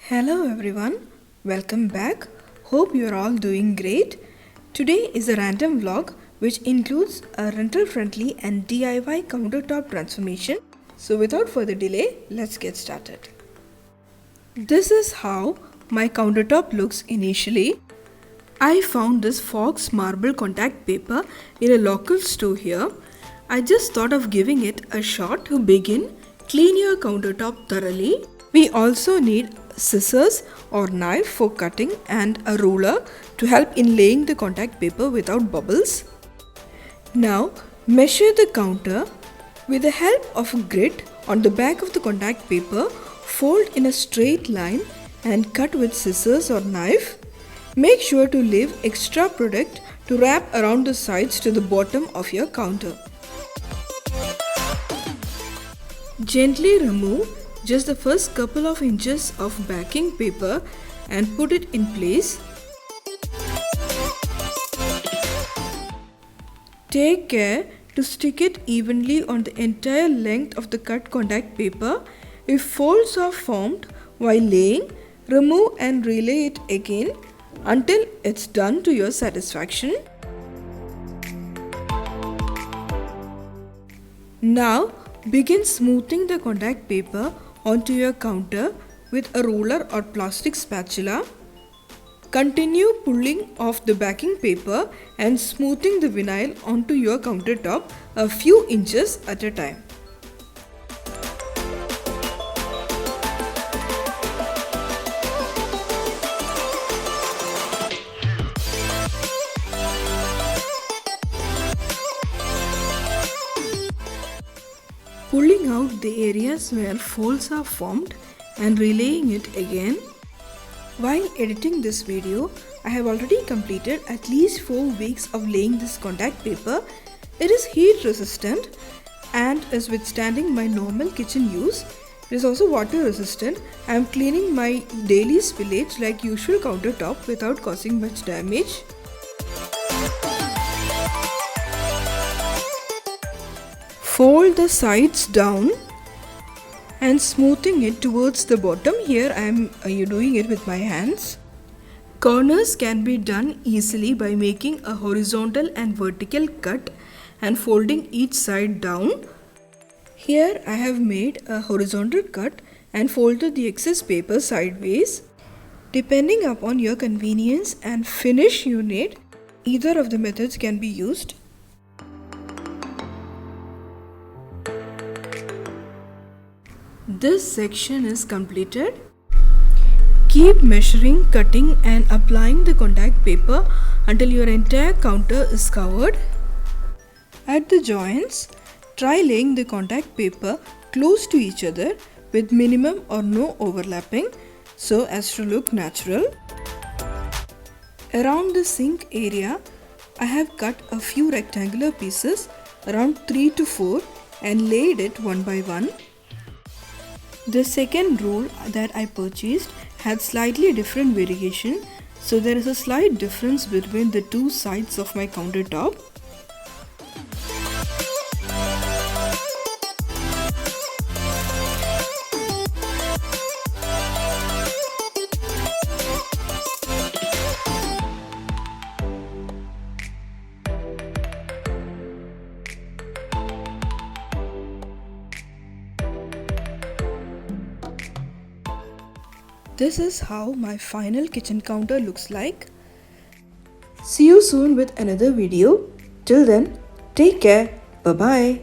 Hello everyone, welcome back. Hope you are all doing great. Today is a random vlog which includes a rental friendly and DIY countertop transformation. So without further delay, let's get started. This is how my countertop looks initially. I found this Faux marble contact paper in a local store here. I just thought of giving it a shot to begin. Clean your countertop thoroughly. We also need scissors or knife for cutting and a ruler to help in laying the contact paper without bubbles. Now measure the counter. With the help of a grit on the back of the contact paper, fold in a straight line and cut with scissors or knife. Make sure to leave extra product to wrap around the sides to the bottom of your counter. Gently remove just the first couple of inches of backing paper and put it in place. Take care to stick it evenly on the entire length of the cut contact paper. If folds are formed while laying, remove and relay it again until it's done to your satisfaction. Now begin smoothing the contact paper onto your counter with a ruler or plastic spatula. Continue pulling off the backing paper and smoothing the vinyl onto your countertop a few inches at a time. Pulling out the areas where folds are formed and relaying it again. While editing this video, I have already completed at least 4 weeks of laying this contact paper. It is heat resistant and is withstanding my normal kitchen use. It is also water resistant. I am cleaning my daily spillage like usual countertop without causing much damage. Fold the sides down and smoothing it towards the bottom. Here I am doing it with my hands. Corners can be done easily by making a horizontal and vertical cut and folding each side down. Here I have made a horizontal cut and folded the excess paper sideways. Depending upon your convenience and finish you need, either of the methods can be used. This section is completed. Keep measuring, cutting and applying the contact paper until your entire counter is covered. At the joints, try laying the contact paper close to each other with minimum or no overlapping so as to look natural. Around the sink area, I have cut a few rectangular pieces around 3 to 4 and laid it one by one. The second roll that I purchased had slightly different variation, so there is a slight difference between the two sides of my countertop. This is how my final kitchen counter looks like. See you soon with another video. Till then, take care. Bye bye.